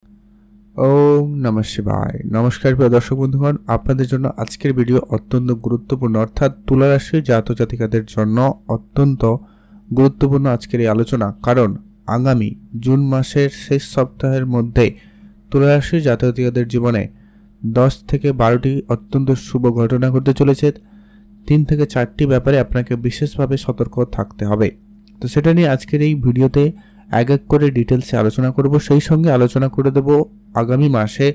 ওম নমঃ শিবায়। নমস্কার প্রিয় দর্শক বন্ধুগণ, আপনাদের জন্য আজকের ভিডিও অত্যন্ত গুরুত্বপূর্ণ, অর্থাৎ তুলা রাশির জাতক জাতিকাদের জন্য অত্যন্ত গুরুত্বপূর্ণ আজকের এই আলোচনা। কারণ আগামী জুন মাসের শেষ সপ্তাহের মধ্যে তুলা রাশির জাতক জাতিকাদের জীবনে 10 থেকে 12টি অত্যন্ত শুভ ঘটনা ঘটতে চলেছে। 3 থেকে 4টি ব্যাপারে আপনাকে বিশেষভাবে সতর্ক থাকতে হবে। তো সেটা নিয়ে আজকের এই ভিডিওতে এক এক করে ডিটেলসে আলোচনা করব। সেই সঙ্গে আলোচনা করে দেব আগামী মাসে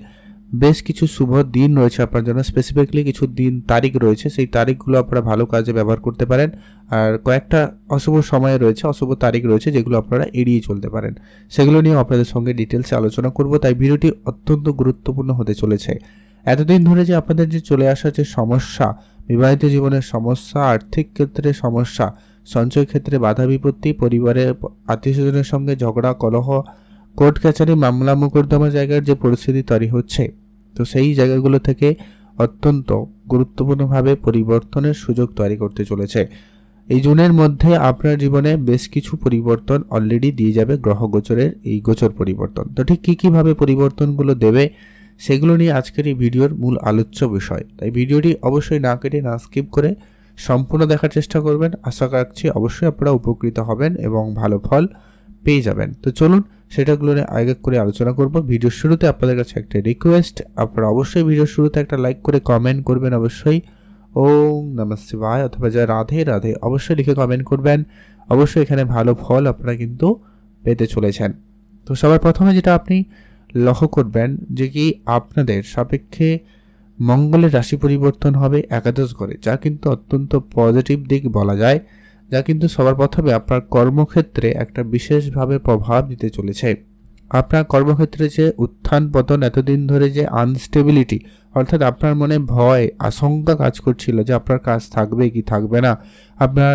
বেশ কিছু শুভ দিন রয়েছে আপনার জন্য, স্পেসিফিকলি কিছু দিন তারিখ রয়েছে, সেই তারিখগুলো আপনারা ভালো কাজে ব্যবহার করতে পারেন। আর কয়েকটা অশুভ সময় রয়েছে, অশুভ তারিখ রয়েছে, যেগুলো আপনারা এড়িয়ে চলতে পারেন। সেগুলো নিয়ে আপনাদের সঙ্গে ডিটেলসে আলোচনা করব, তাই ভিডিওটি অত্যন্ত গুরুত্বপূর্ণ হতে চলেছে। এতদিন ধরে যে আপনাদের যে চলে আসা যে সমস্যা, বিবাহিত জীবনের সমস্যা, আর্থিক ক্ষেত্রে সমস্যা, সঞ্চয় ক্ষেত্রে বাধা বিপত্তি, পরিবারের আত্মীয়স্বজনের সঙ্গে ঝগড়া কলহ, কোর্ট কাছারি মামলা মোকদ্দমা জায়গার যে পরিস্থিতি তৈরি হচ্ছে, তো সেই জায়গাগুলো থেকে অত্যন্ত গুরুত্বপূর্ণভাবে পরিবর্তনের সুযোগ তৈরি করতে চলেছে। এই জুনের মধ্যে আপনার জীবনে বেশ কিছু পরিবর্তন অলরেডি দিয়ে যাবে গ্রহ গোচরের এই গোচর পরিবর্তন। তো ঠিক কীভাবে পরিবর্তনগুলো দেবে সেগুলো নিয়ে আজকের এই ভিডিওর মূল আলোচ্য বিষয়। তাই ভিডিওটি অবশ্যই না কেটে না স্কিপ করে সম্পূর্ণ দেখার চেষ্টা করবেন। আশা রাখছি অবশ্যই আপনারা উপকৃত হবেন এবং ভালো ফল পেয়ে যাবেন। তো চলুন সেটাগুলো নিয়ে আগে করে আলোচনা করব। ভিডিওর শুরুতে আপনাদের কাছে একটা রিকোয়েস্ট, আপনারা অবশ্যই ভিডিওর শুরুতে একটা লাইক করে কমেন্ট করবেন অবশ্যই ওম নমঃ শিবায় অথবা জয় রাধে রাধে অবশ্যই লিখে কমেন্ট করবেন। অবশ্যই এখানে ভালো ফল আপনারা কিন্তু পেতে চলেছেন। তো সবার প্রথমে যেটা আপনি লক্ষ্য করবেন যে কি আপনাদের সাপেক্ষে মঙ্গলের রাশি পরিবর্তন হবে একাদশ ঘরে, যা কিন্তু অত্যন্ত পজিটিভ দিক বলা যায়, যা কিন্তু সবার প্রথমে আপনার কর্মক্ষেত্রে একটা বিশেষভাবে প্রভাব দিতে চলেছে। আপনার কর্মক্ষেত্রে যে উত্থান পতন, এতদিন ধরে যে আনস্টেবিলিটি, অর্থাৎ আপনার মনে ভয় আশঙ্কা কাজ করছিল যে আপনার কাজ থাকবে কি থাকবে না, আপনার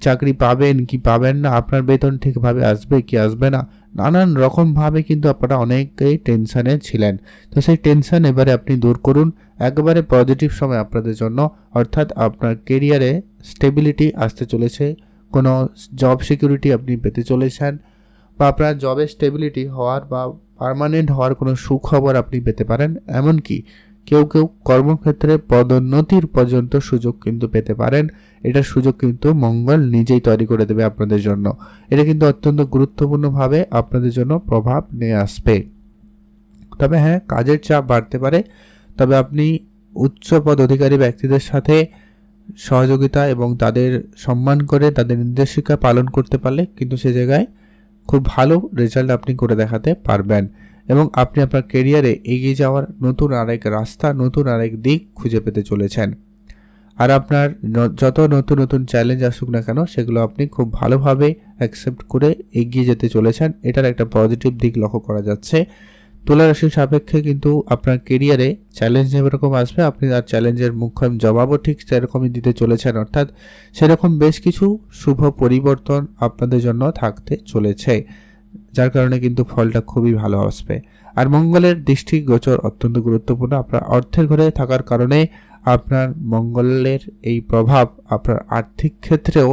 চাকরি পাবেন কি পাবেন না, আপনার বেতন ঠিকভাবে আসবে কি আসবে না, নানান রকমভাবে কিন্তু আপনারা অনেকেই টেনশানে ছিলেন। তো সেই টেনশন এবারে আপনি দূর করুন। একেবারে পজিটিভ সময় আপনাদের জন্য, অর্থাৎ আপনার কেরিয়ারে স্টেবিলিটি আসতে চলেছে, কোনো জব সিকিউরিটি আপনি পেতে চলেছেন, বা আপনার জবে স্টেবিলিটি হওয়ার বা পার্মানেন্ট হওয়ার কোনো সুখবর আপনি পেতে পারেন। এমনকি কেউ কেউ কর্মক্ষেত্রে পদোন্নতির পর্যন্ত সুযোগ কিন্তু পেতে পারেন। এটার সুযোগ কিন্তু মঙ্গল নিজেই তৈরি করে দেবে আপনাদের জন্য। এটা কিন্তু অত্যন্ত গুরুত্বপূর্ণভাবে আপনাদের জন্য প্রভাব নিয়ে আসবে। তবে হ্যাঁ, কাজের চাপ বাড়তে পারে, তবে আপনি উচ্চ পদ অধিকারী ব্যক্তিদের সাথে সহযোগিতা এবং তাদের সম্মান করে তাদের নির্দেশিকা পালন করতে পারলে কিন্তু সে জায়গায় খুব ভালো রেজাল্ট আপনি করে দেখাতে পারবেন এবং আপনি আপনার ক্যারিয়ারে এগিয়ে যাওয়ার নতুন আরেক রাস্তা, নতুন আরেক দিক খুঁজে পেতে চলেছেন। আর আপনার যত নতুন নতুন চ্যালেঞ্জ আসুক না কেন, সেগুলো আপনি খুব ভালোভাবে অ্যাকসেপ্ট করে এগিয়ে যেতে চলেছেন। এটার একটা পজিটিভ দিক লক্ষ্য করা যাচ্ছে। তুলা রাশির সাপেক্ষে কিন্তু আপনার কেরিয়ারে চ্যালেঞ্জ যেরকম আসবে, আপনি তার চ্যালেঞ্জের মুখ্যম জবাবও ঠিক সেরকমই দিতে চলেছেন, অর্থাৎ সেরকম বেশ কিছু শুভ পরিবর্তন আপনাদের জন্য থাকতে চলেছে, যার কারণে কিন্তু ফলটা খুবই ভালো আসবে। আর মঙ্গলের দৃষ্টি গোচর অত্যন্ত গুরুত্বপূর্ণ। আপনার অর্থের ঘরে থাকার কারণে আপনার মঙ্গলের এই প্রভাব আপনার আর্থিক ক্ষেত্রেও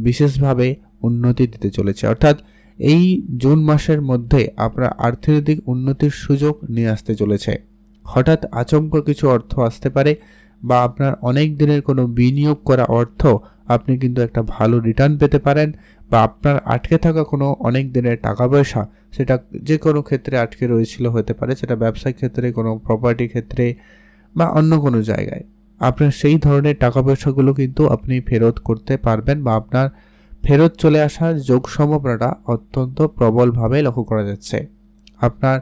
বিশেষভাবে উন্নতি দিতে চলেছে, অর্থাৎ এই জুন মাসের মধ্যে আপনার অর্থনৈতিক উন্নতির সুযোগ নিয়ে আসতে চলেছে। হঠাৎ আচমকা কিছু অর্থ আসতে পারে, বা আপনার অনেক দিনের কোনো বিনিয়োগ করা অর্থ আপনি কিন্তু একটা ভালো রিটার্ন পেতে পারেন, বা আপনার আটকে থাকা কোনো অনেক দিনের টাকা পয়সা, সেটা যে কোনো ক্ষেত্রে আটকে রয়েছিল হতে পারে, সেটা ব্যবসায়িক ক্ষেত্রে, কোনো প্রপার্টি ক্ষেত্রে বা অন্য কোনো জায়গায়, আপনার সেই ধরনের টাকা পয়সাগুলো কিন্তু আপনি ফেরত করতে পারবেন, বা আপনার ফেরত চলে আসার যোগ সম্ভাবনাটা অত্যন্ত প্রবলভাবে লক্ষ্য করা যাচ্ছে। আপনার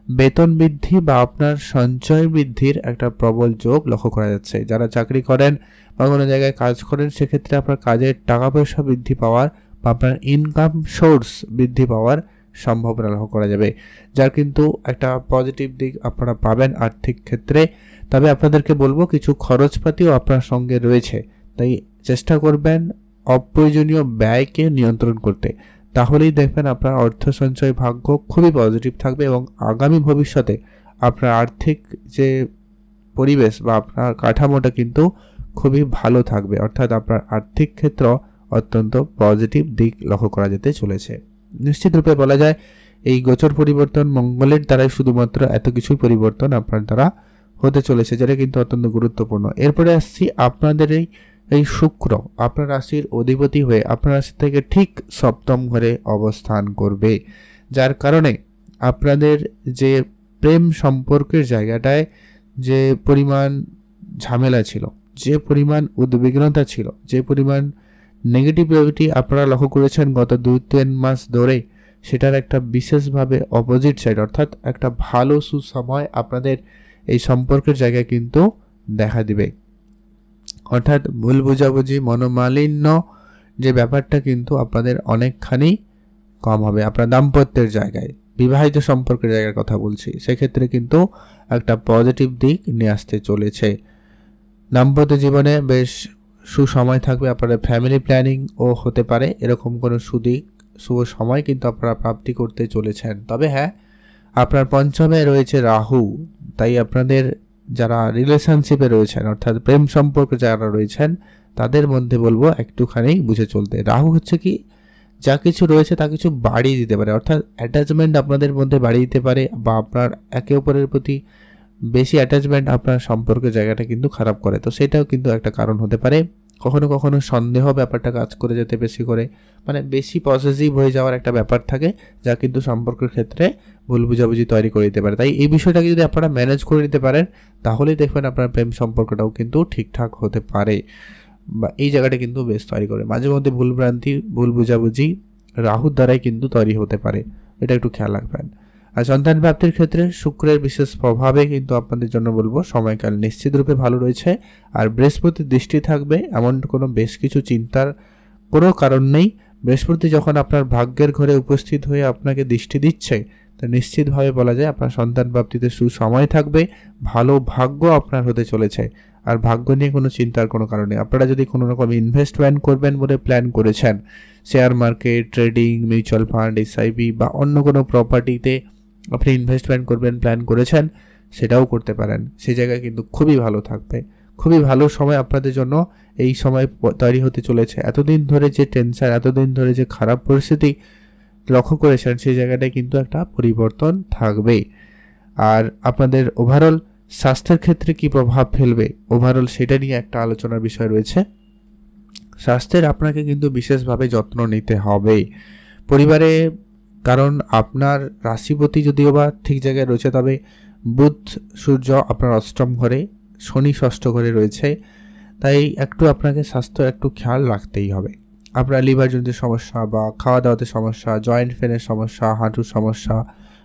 বেতন বৃদ্ধি বা আপনার সঞ্চয় বৃদ্ধির একটা প্রবল যোগ লক্ষ্য করা যাচ্ছে। যারা চাকরি করেন বা কোনো জায়গায় কাজ করেন, সেক্ষেত্রে আপনার কাজের টাকা পয়সা বৃদ্ধি পাওয়ার বা আপনার ইনকাম সোর্স বৃদ্ধি পাওয়ার সম্ভাবনা লক্ষ্য করা যাবে, যার কিন্তু একটা পজিটিভ দিক আপনারা পাবেন আর্থিক ক্ষেত্রে। তবে আপনাদেরকে বলবো, কিছু খরচপাতিও আপনার সঙ্গে রয়েছে, তাই চেষ্টা করবেন অপ্রয়োজনীয় ব্যয়কে নিয়ন্ত্রণ করতে। তাহলেই দেখবেন আপনার অর্থ সঞ্চয় ভাগ্য খুবই পজিটিভ থাকবে এবং আগামী ভবিষ্যতে আপনার আর্থিক যে পরিবেশ বা আপনার কাঠামোটা কিন্তু খুবই ভালো থাকবে, অর্থাৎ আপনার আর্থিক ক্ষেত্র অত্যন্ত পজিটিভ দিক লক্ষ্য করা যেতে চলেছে। নিশ্চিত রূপে বলা যায় এই গোচর পরিবর্তন মঙ্গলের দ্বারাই শুধুমাত্র এত কিছুই পরিবর্তন আপনার দ্বারা হতে চলেছে, যেটা কিন্তু অত্যন্ত গুরুত্বপূর্ণ। এরপরে আসছি আপনাদের এই শুক্র আপনার রাশির অধিপতি হয়ে আপনার রাশি থেকে ঠিক সপ্তম ঘরে অবস্থান করবে, যার কারণে আপনাদের যে প্রেম সম্পর্কের জায়গাটায় যে পরিমাণ ঝামেলা ছিল, যে পরিমাণ উদ্বিগ্নতা ছিল, যে পরিমাণ নেগেটিভিটি আপনারা লক্ষ্য করেছেন গত 2-3 মাস ধরে, সেটার একটা বিশেষভাবে অপোজিট সাইড, অর্থাৎ একটা ভালো সুসময় আপনাদের এই সম্পর্কের জায়গায় কিন্তু দেখা দিবে। অর্থাৎ ভুল বোঝাবুঝি, মনোমালিন্য যে ব্যাপারটা কিন্তু আপনাদের অনেকখানি কম হবে। আপনার দাম্পত্যের জায়গায়, বিবাহিত সম্পর্কের জায়গার কথা বলছি, সেক্ষেত্রে কিন্তু একটা পজিটিভ দিক নিয়ে আসতে চলেছে। দাম্পত্য জীবনে বেশ সুসময় থাকবে, আপনাদের ফ্যামিলি প্ল্যানিংও হতে পারে, এরকম কোনো শুভ সময় কিন্তু আপনারা প্রাপ্তি করতে চলেছেন। তবে হ্যাঁ, আপনার পঞ্চমে রয়েছে রাহু, তাই আপনাদের যারা রিলেশনশিপে রয়েছেন অর্থাৎ প্রেম সম্পর্কে যারা রয়েছেন তাদের মধ্যে বলবো একটুখানি বুঝে চলতে। রাহু হচ্ছে কি, যা কিছু রয়েছে তা কিছু বাড়িয়ে দিতে পারে, অর্থাৎ অ্যাটাচমেন্ট আপনাদের মধ্যে বাড়িয়ে দিতে পারে, বা আপনার একে অপরের প্রতি বেশি অ্যাটাচমেন্ট আপনার সম্পর্কের জায়গাটা কিন্তু খারাপ করে, তো সেটাও কিন্তু একটা কারণ হতে পারে। কখনো কখনো সন্দেহ ব্যাপারটা কাজ করে যেতে বেশি করে, মানে বেশি পজিটিভ হয়ে যাওয়ার একটা ব্যাপার থাকে, যা কিন্তু সম্পর্কের ক্ষেত্রে ভুল বুঝাবুঝি তৈরি করে দিতে পারে। তাই এই বিষয়টাকে যদি আপনারা ম্যানেজ করে নিতে পারেন, তাহলেই দেখবেন আপনার প্রেম সম্পর্কটাও কিন্তু ঠিকঠাক হতে পারে, বা এই জায়গাটা কিন্তু বেশ তৈরি করে। মাঝে মধ্যে ভুলভ্রান্তি, ভুল বুঝাবুঝি রাহুর দ্বারাই কিন্তু তৈরি হতে পারে, এটা একটু খেয়াল রাখবেন। আর সন্তান প্রাপ্তির ক্ষেত্রে শুক্রের বিশেষ প্রভাবে কিন্তু আপনাদের জন্য বলবো সময়কাল নিশ্চিত রূপে ভালো রয়েছে। আর বৃহস্পতির দৃষ্টি থাকবে, এমন কোনো বেশ কিছু চিন্তার কোনো কারণ নেই। বৃহস্পতি যখন আপনার ভাগ্যের ঘরে উপস্থিত হয়ে আপনাকে দৃষ্টি দিচ্ছে, তো নিশ্চিতভাবে বলা যায় আপনার সন্তান প্রাপ্তিতে সুসময় থাকবে, ভালো ভাগ্য আপনার হতে চলেছে। আর ভাগ্য নিয়ে কোনো চিন্তার কোনো কারণ নেই। আপনারা যদি কোনো রকম ইনভেস্টমেন্ট করবেন বলে প্ল্যান করেছেন, share market, trading, mutual fund, SIP বা অন্য কোনো প্রপার্টিতে আপনি ইনভেস্টমেন্ট করবেন প্ল্যান করেছেন, সেটাও করতে পারেন। সেই জায়গায় কিন্তু খুবই ভালো থাকবে, খুবই ভালো সময় আপনাদের জন্য এই সময় তৈরি হতে চলেছে। এতদিন ধরে যে টেনশন, এতদিন ধরে যে খারাপ পরিস্থিতি লক্ষ্য করেছেন, সেই জায়গাটায় কিন্তু একটা পরিবর্তন থাকবে। আর আপনাদের ওভারঅল স্বাস্থ্যের ক্ষেত্রে কি প্রভাব ফেলবে, ওভারঅল সেটা নিয়ে একটা আলোচনার বিষয় রয়েছে। স্বাস্থ্যের আপনাকে কিন্তু বিশেষভাবে যত্ন নিতে হবে পরিবারে, কারণ আপনার রাশিপতি যদিও বা ঠিক জায়গায় রয়েছে, তবে বুধ সূর্য আপনার অষ্টম ঘরে, শনি ষষ্ঠ ঘরে রয়েছে, তাই একটু আপনাকে স্বাস্থ্য একটু খেয়াল রাখতেই হবে। আপনার লিভারজনিত সমস্যা বা খাওয়া দাওয়াতে সমস্যা, জয়েন্ট পেনের সমস্যা, হাঁটুর সমস্যা,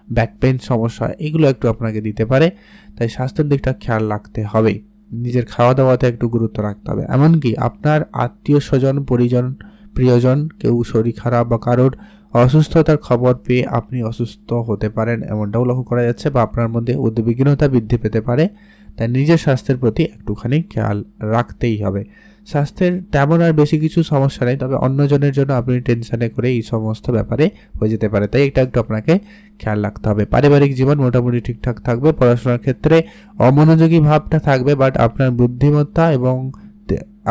ব্যাক পেন সমস্যা, এগুলো একটু আপনাকে দিতে পারে, তাই স্বাস্থ্যের দিকটা খেয়াল রাখতে হবে। নিজের খাওয়া দাওয়াতে একটু গুরুত্ব রাখতে হবে। এমনকি আপনার আত্মীয় স্বজন, পরিজন, প্রিয়জন কেউ শরীর খারাপ বা কারোর অসুস্থতার খবর পেয়ে আপনি অসুস্থ হতে পারেন, এমনটাও লক্ষ্য করা যাচ্ছে, বা আপনার মধ্যে উদ্বিগ্নতা বৃদ্ধি পেতে পারে। তাই নিজের স্বাস্থ্যের প্রতি একটুখানি খেয়াল রাখতেই হবে। স্বাস্থ্যের তেমন আর বেশি কিছু সমস্যা নেই, তবে অন্যজনের জন্য আপনি টেনশনে করে এই সমস্ত ব্যাপারে হয়ে যেতে পারে, তাই এটা একটু আপনাকে খেয়াল রাখতে হবে। পারিবারিক জীবন মোটামুটি ঠিকঠাক থাকবে। পড়াশোনার ক্ষেত্রে অমনোযোগী ভাবটা থাকবে, বাট আপনার বুদ্ধিমত্তা এবং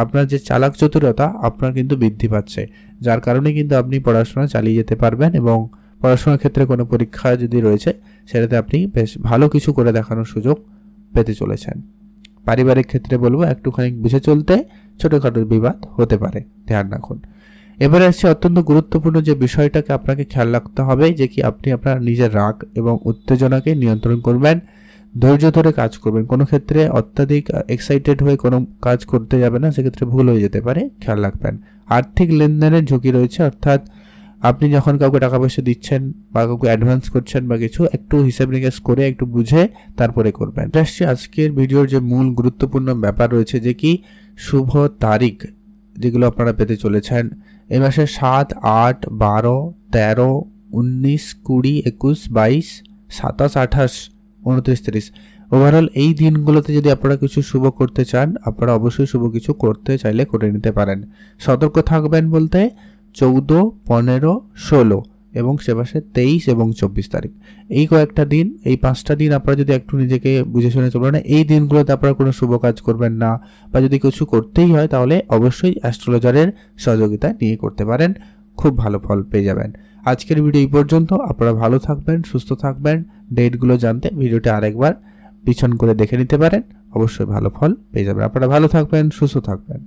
আপনার যে চালাক চতুরতা আপনার কিন্তু বৃদ্ধি পাচ্ছে, যার কারণে কিন্তু আপনি পড়াশোনা চালিয়ে যেতে পারবেন, এবং পড়াশোনার ক্ষেত্রে কোনো পরীক্ষা যদি রয়েছে সেটাতে আপনি বেশ ভালো কিছু করে দেখানোর সুযোগ পেতে চলেছেন। পারিবারিক ক্ষেত্রে বলবো একটুখানি বুঝে চলতে, ছোটোখাটো বিবাদ হতে পারে, ধ্যান রাখুন। এবারে আসছে অত্যন্ত গুরুত্বপূর্ণ যে বিষয়টাকে আপনাকে খেয়াল রাখতে হবে, যে কি আপনি আপনার নিজের রাগ এবং উত্তেজনাকে নিয়ন্ত্রণ করবেন, ধৈর্য ধরে কাজ করবেন। কোনো ক্ষেত্রে অত্যাধিক এক্সাইটেড হয়ে কোনো কাজ করতে যাবে না, সেক্ষেত্রে ভুল হয়ে যেতে পারে, খেয়াল রাখবেন। আর্থিক লেনদেনের ঝুঁকি রয়েছে, অর্থাৎ আপনি যখন কাউকে টাকা পয়সা দিচ্ছেন বা কাউকে অ্যাডভান্স করছেন বা কিছু, একটু হিসাব নিকাশ করে একটু বুঝে তারপরে করবেন। আজকের ভিডিওর যে মূল গুরুত্বপূর্ণ ব্যাপার রয়েছে, যে কি শুভ তারিখ যেগুলো আপনারা পেতে চলেছেন এই মাসে 7, 8, 12, 13, 19, 20, 21, 22, 27, 28, 29, 30 ওভারঅল এই দিনগুলোতে যদি আপনারা কিছু শুভ করতে চান, আপনারা অবশ্যই শুভ কিছু করতে চাইলে করে নিতে পারেন। সতর্ক থাকবেন বলতে 14, 15, 16 এবং সে মাসে 23 এবং 24 তারিখ, এই কয়েকটা দিন, এই 5টা দিন আপনারা যদি একটু নিজেকে বুঝে শুনে চলবেন, এই দিনগুলোতে আপনারা কোনো শুভ কাজ করবেন না, বা যদি কিছু করতেই হয় তাহলে অবশ্যই অ্যাস্ট্রোলজারের সহযোগিতা নিয়ে করতে পারেন, খুব ভালো ফল পেয়ে যাবেন। আজকের ভিডিও এই পর্যন্ত। আপনারা ভালো থাকবেন, সুস্থ থাকবেন। ডেটগুলো জানতে ভিডিওটি আরেকবার পিছন করে দেখে নিতে পারেন, অবশ্যই ভালো ফল পেয়ে যাবেন। আপনারা ভালো থাকবেন, সুস্থ থাকবেন।